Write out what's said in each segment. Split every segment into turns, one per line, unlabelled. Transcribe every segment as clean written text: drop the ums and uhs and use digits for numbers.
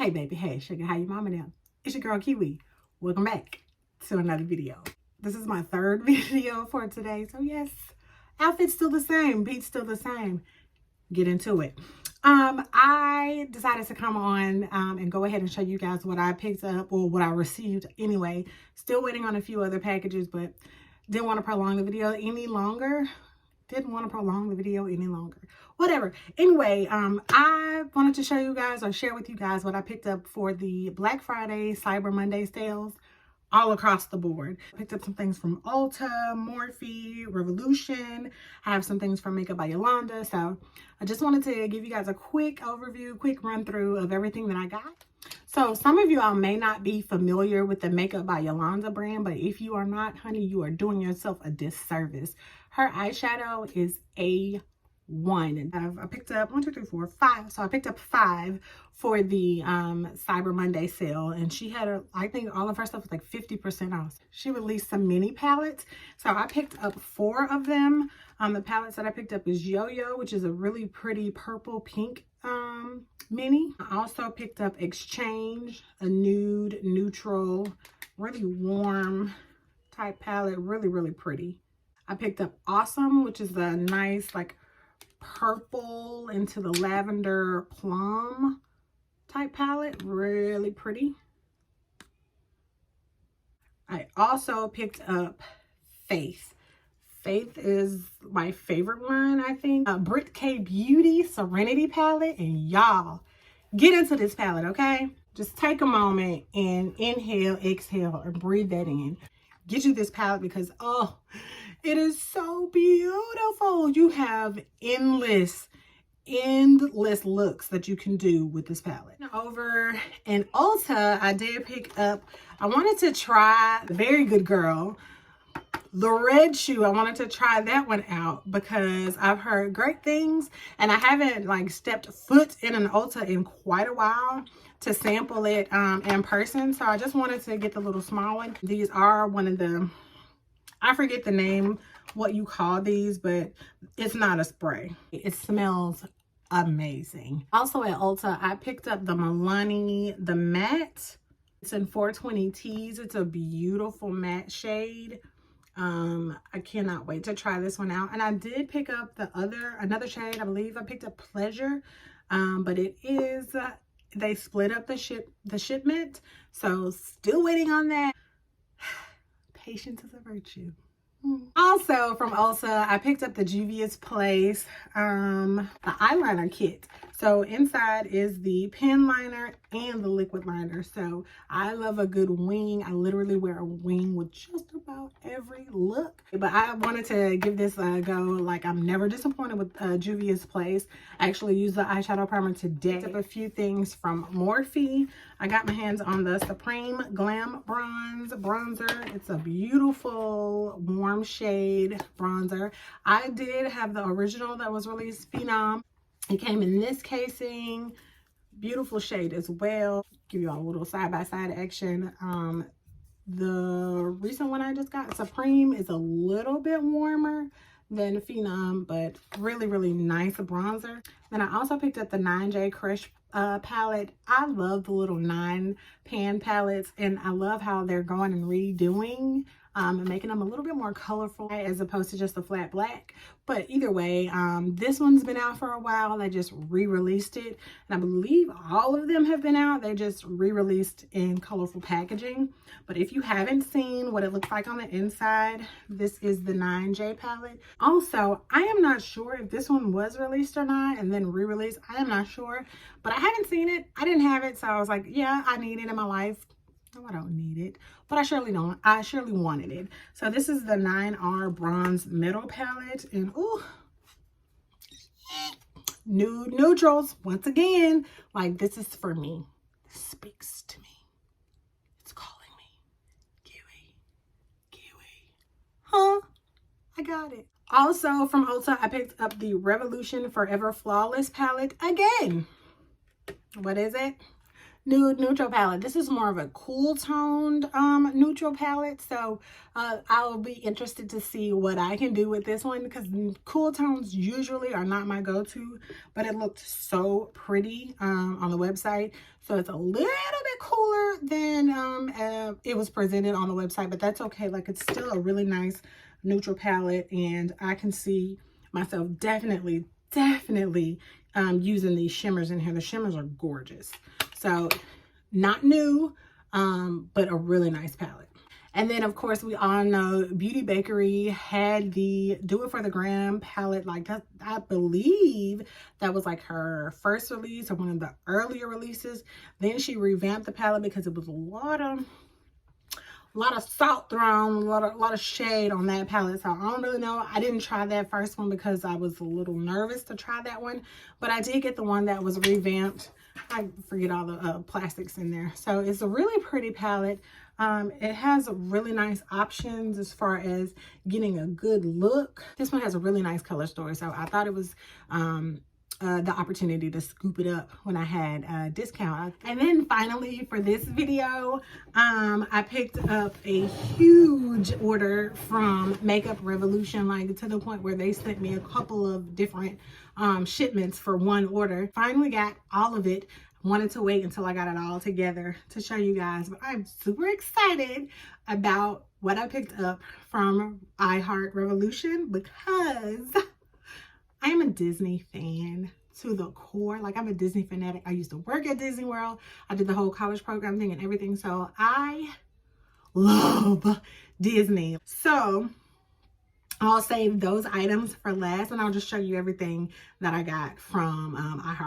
Hey baby, hey sugar, how you mama now? It's your girl Kiwi. Welcome back to another video. This is my third video for today. So yes, outfit's still the same, beat's still the same. Get into it. I decided to come on and go ahead and show you guys what I picked up, or what I received anyway. Still waiting on a few other packages, but didn't want to prolong the video any longer. Whatever. Anyway, I wanted to show you guys, or share with you guys, what I picked up for the Black Friday, Cyber Monday sales all across the board. I picked up some things from Ulta, Morphe, Revolution. I have some things from Makeup by Yolanda. So I just wanted to give you guys a quick overview, quick run through of everything that I got. So some of you all may not be familiar with the Makeup by Yolanda brand, but if you are not, honey, you are doing yourself a disservice. Her eyeshadow is A1. I picked up 1, 2, 3, 4, 5. So I picked up 5 for the Cyber Monday sale, and she had I think all of her stuff was like 50% off. She released some mini palettes, so I picked up 4 of them. The palettes that I picked up is Yo-Yo, which is a really pretty purple pink mini. I also picked up Exchange, a nude, neutral, really warm type palette, really pretty. I picked up Awesome, which is a nice like purple into the lavender plum type palette, really pretty. I also picked up Faith. Faith is my favorite one, I think. Brit K Beauty Serenity palette, and y'all get into this palette, okay? Just take a moment and inhale, exhale, and breathe that in. Get you this palette because, oh, it is so beautiful. You have endless looks that you can do with this palette. Over in Ulta, I did pick up, I wanted to try Very Good Girl, the red shoe. I wanted to try that one out because I've heard great things, and I haven't like stepped foot in an Ulta in quite a while to sample it in person. So I just wanted to get the little small one. These are one of the, I forget the name, what you call these, but it's not a spray. It smells amazing. Also at Ulta, I picked up the Milani, the matte. It's in 420 Tees. It's a beautiful matte shade. I cannot wait to try this one out. And I did pick up another shade. I believe I picked up Pleasure, but it is, they split up the shipment. So still waiting on that. Patience is a virtue. Also from Ulta, I picked up the Juvia's Place, the eyeliner kit. So inside is the pen liner and the liquid liner. So I love a good wing. I literally wear a wing with just about every look. But I wanted to give this a go. Like, I'm never disappointed with Juvia's Place. I actually used the eyeshadow primer today. I picked up a few things from Morphe. I got my hands on the Supreme Glam bronzer. It's a beautiful warm shade bronzer. I did have the original that was released, Phenom. It came in this casing. Beautiful shade as well. Give you all a little side-by-side action. The recent one I just got, Supreme, is a little bit warmer than Phenom, but really nice bronzer. Then I also picked up the 9J Crush palette. I love the little 9 pan palettes, and I love how they're going and redoing and making them a little bit more colorful as opposed to just a flat black. But either way, this one's been out for a while. They just re-released it, and I believe all of them have been out. They just re-released in colorful packaging. But if you haven't seen what it looks like on the inside, this is the 9J palette. Also, I am not sure if this one was released or not and then re-released. I am not sure, but I haven't seen it. I didn't have it, so I was like, yeah, I need it in my life. No, I don't need it, but I surely don't. I surely wanted it. So this is the 9R Bronze Metal palette, and ooh, nude neutrals once again. Like, this is for me. This speaks to me. It's calling me. Kiwi. Huh? I got it. Also from Ulta, I picked up the Revolution Forever Flawless palette again. What is it? nude neutral palette. This is more of a cool toned neutral palette, so I'll be interested to see what I can do with this one, because cool tones usually are not my go-to, but it looked so pretty on the website, so it's a little bit cooler than it was presented on the website, but that's okay. Like, it's still a really nice neutral palette, and I can see myself definitely using these shimmers in here. The shimmers are gorgeous. So not new, but a really nice palette. And then, of course, we all know Beauty Bakery had the Do It for the Gram palette. Like, I believe that was like her first release or one of the earlier releases. Then she revamped the palette because it was a lot of salt thrown, a lot of shade on that palette. So I don't really know. I didn't try that first one because I was a little nervous to try that one, but I did get the one that was revamped. I forget all the plastics in there. So it's a really pretty palette. It has really nice options as far as getting a good look. This one has a really nice color story, so I thought it was the opportunity to scoop it up when I had a discount. And then finally, for this video, I picked up a huge order from Makeup Revolution, like to the point where they sent me a couple of different shipments for one order. Finally got all of it. Wanted to wait until I got it all together to show you guys, but I'm super excited about what I picked up from Revolution, because I am a Disney fan to the core. Like, I'm a Disney fanatic. I used to work at Disney World. I did the whole college program thing and everything. So I love Disney. So I'll save those items for last, and I'll just show you everything that I got from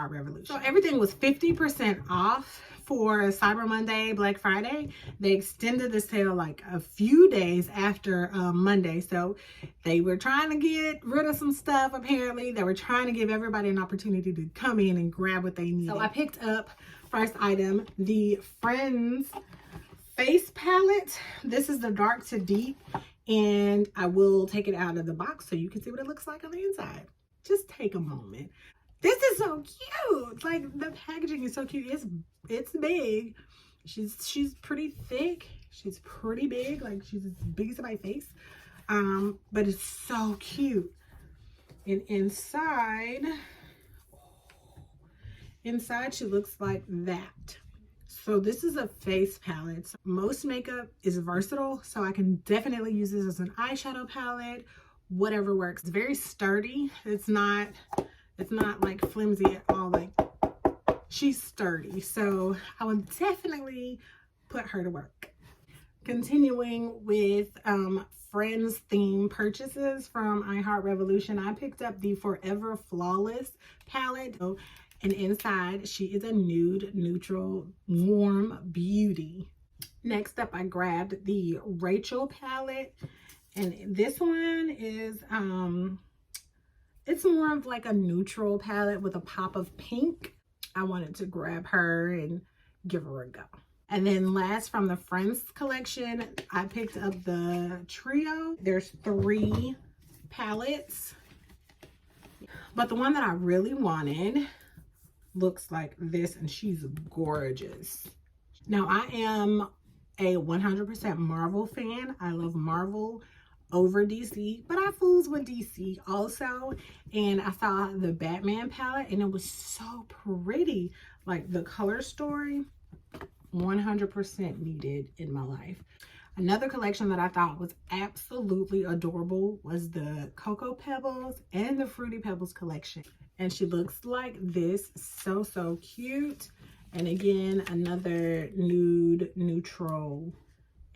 Revolution. So everything was 50% off for Cyber Monday, Black Friday. They extended the sale like a few days after Monday. So they were trying to get rid of some stuff, apparently. They were trying to give everybody an opportunity to come in and grab what they needed. So I picked up, first item, the Friends face palette. This is the dark to deep, and I will take it out of the box so you can see what it looks like on the inside. Just take a moment. This is so cute. Like, the packaging is so cute. It's big. She's pretty thick. She's pretty big. Like, she's as big as my face. But it's so cute. And inside she looks like that. So this is a face palette. Most makeup is versatile, so I can definitely use this as an eyeshadow palette, whatever works. It's very sturdy. It's not like flimsy at all. Like, she's sturdy, so I would definitely put her to work. Continuing with Friends theme purchases from Revolution, I picked up the Forever Flawless palette. And inside, she is a nude, neutral, warm beauty. Next up, I grabbed the Rachel palette. And this one is, it's more of like a neutral palette with a pop of pink. I wanted to grab her and give her a go. And then last, from the Friends collection, I picked up the Trio. There's 3 palettes. But the one that I really wanted looks like this, and she's gorgeous. Now, I am a 100% Marvel fan. I love Marvel over DC, but I fools with DC also. And I saw the Batman palette, and it was so pretty. Like, the color story, 100% needed in my life. Another collection that I thought was absolutely adorable was the Cocoa Pebbles and the Fruity Pebbles collection. And she looks like this. So cute. And again, another nude, neutral,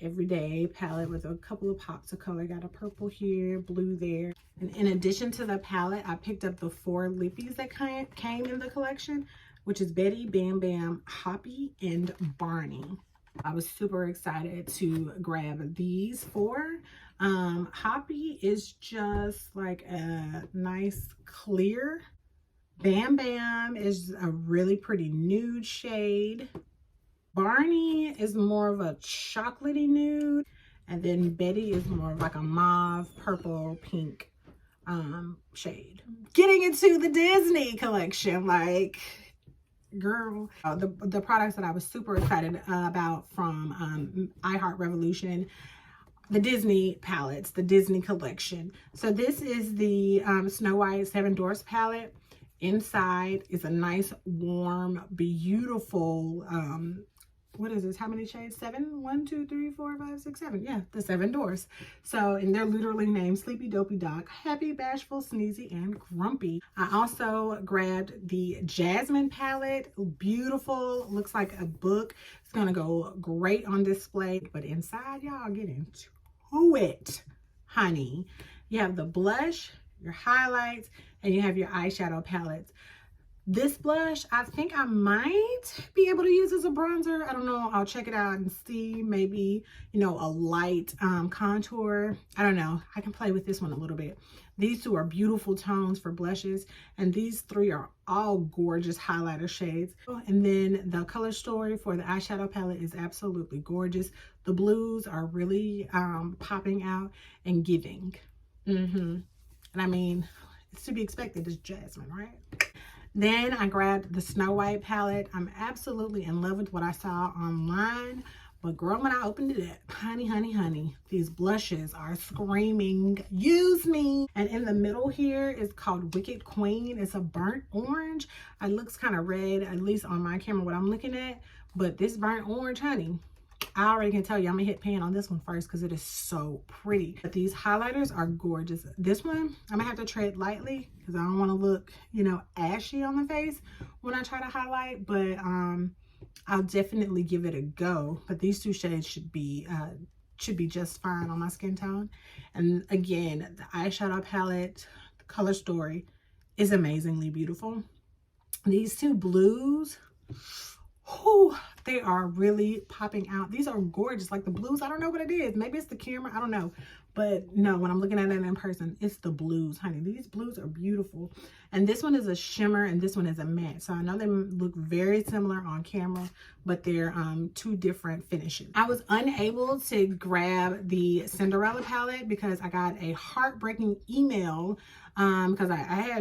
everyday palette with a couple of pops of color. Got a purple here, blue there. And in addition to the palette, I picked up the 4 lippies that came in the collection, which is Betty, Bam Bam, Hoppy, and Barney. I was super excited to grab these 4. Hoppy is just like a nice clear. Bam Bam is a really pretty nude shade. Barney is more of a chocolatey nude. And then Betty is more of like a mauve, purple, pink shade. Getting into the Disney collection, like, girl. The products that I was super excited about from iHeart Revolution, the Disney palettes, the Disney collection. So this is the Snow White 7 Dwarfs palette. Inside is a nice, warm, beautiful, what is this? How many shades? 7? 1, 2, 3, 4, 5, 6, 7. Yeah, the 7 Dwarfs. So, and they're literally named Sleepy, Dopey, Doc, Happy, Bashful, Sneezy, and Grumpy. I also grabbed the Jasmine palette. Beautiful. Looks like a book. It's going to go great on display. But inside, y'all, get into it, honey. You have the blush, your highlights, and you have your eyeshadow palettes. This blush, I think I might be able to use as a bronzer. I don't know. I'll check it out and see. Maybe, you know, a light contour. I don't know. I can play with this one a little bit. These two are beautiful tones for blushes. And these three are all gorgeous highlighter shades. And then the color story for the eyeshadow palette is absolutely gorgeous. The blues are really popping out and giving. And I mean, it's to be expected. It's Jasmine, right? Then I grabbed the Snow White palette. I'm absolutely in love with what I saw online. But girl, when I opened it up, honey, these blushes are screaming, use me. And in the middle here is called Wicked Queen. It's a burnt orange. It looks kind of red, at least on my camera, what I'm looking at. But this burnt orange, honey, I already can tell you, I'm gonna hit pan on this one first because it is so pretty. But these highlighters are gorgeous. This one, I'm gonna have to tread lightly because I don't want to look, you know, ashy on the face when I try to highlight. But I'll definitely give it a go. But these two shades should be just fine on my skin tone. And again, the eyeshadow palette, the color story is amazingly beautiful. These two blues, whew, they are really popping out. These are gorgeous. Like the blues, I don't know what it is. Maybe it's the camera, I don't know. But no, when I'm looking at it in person, it's the blues, honey. These blues are beautiful. And this one is a shimmer and this one is a matte. So I know they look very similar on camera, but they're two different finishes. I was unable to grab the Cinderella palette because I got a heartbreaking email because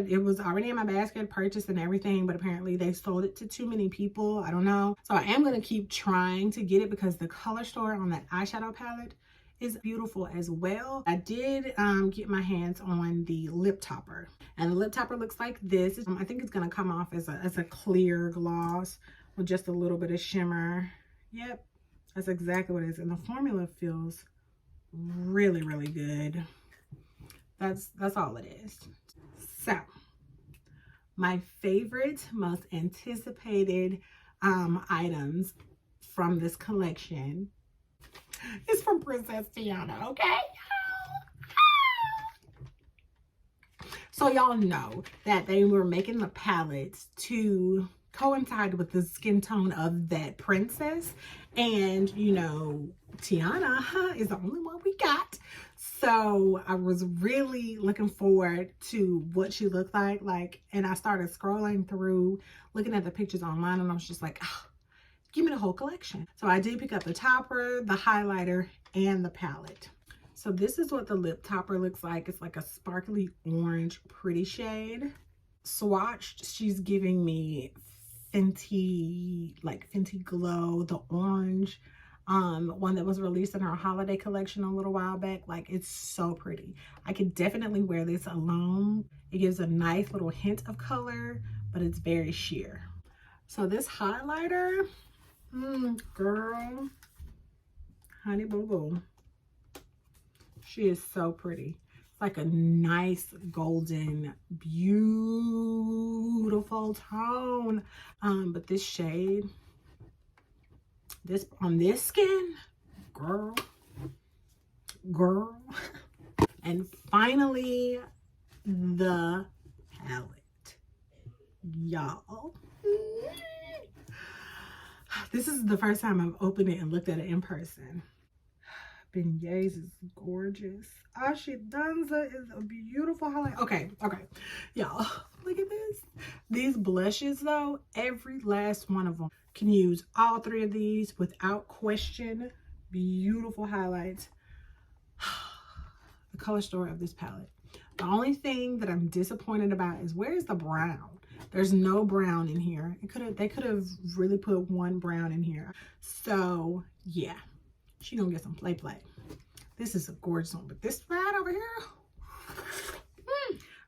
it was already in my basket, purchased and everything, but apparently they sold it to too many people. I don't know. So I am going to keep trying to get it because the color story on that eyeshadow palette is beautiful as well. I did get my hands on the lip topper, and the lip topper looks like this. I think it's going to come off as a clear gloss with just a little bit of shimmer. Yep, that's exactly what it is. And the formula feels really, really good. That's all it is. So my favorite, most anticipated items from this collection is from Princess Tiana, okay? So y'all know that they were making the palettes to coincide with the skin tone of that princess. And, you know, Tiana is the only one we got. So I was really looking forward to what she looked like. And I started scrolling through, looking at the pictures online, and I was just like, oh, give me the whole collection. So I did pick up the topper, the highlighter, and the palette. So this is what the lip topper looks like. It's like a sparkly orange, pretty shade. Swatched, she's giving me Fenty, like Fenty Glow, the orange, one that was released in her holiday collection a little while back. Like, it's so pretty. I could definitely wear this alone. It gives a nice little hint of color, but it's very sheer. So this highlighter, girl, honey boo boo, she is so pretty. It's like a nice golden, beautiful tone. But this shade, on this skin, girl. And finally, the palette, y'all. This is the first time I've opened it and looked at it in person. Beignets is gorgeous. Ashidanza is a beautiful highlight. Okay, y'all, look at this. These blushes though, every last one of them can use all three of these without question. Beautiful highlights. The color story of this palette. The only thing that I'm disappointed about is where's the brown? There's no brown in here. They could have really put one brown in here. So yeah, she gonna get some play. This is a gorgeous one, but this right over here.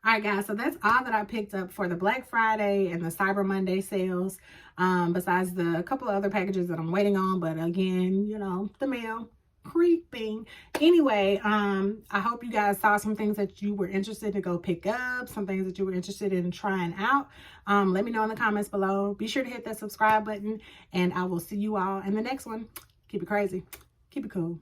All right, guys, so that's all that I picked up for the Black Friday and the Cyber Monday sales, besides the couple of other packages that I'm waiting on. But again, you know, the mail creeping. Anyway, I hope you guys saw some things that you were interested to go pick up, some things that you were interested in trying out. Let me know in the comments below. Be sure to hit that subscribe button, and I will see you all in the next one. Keep it crazy. Keep it cool.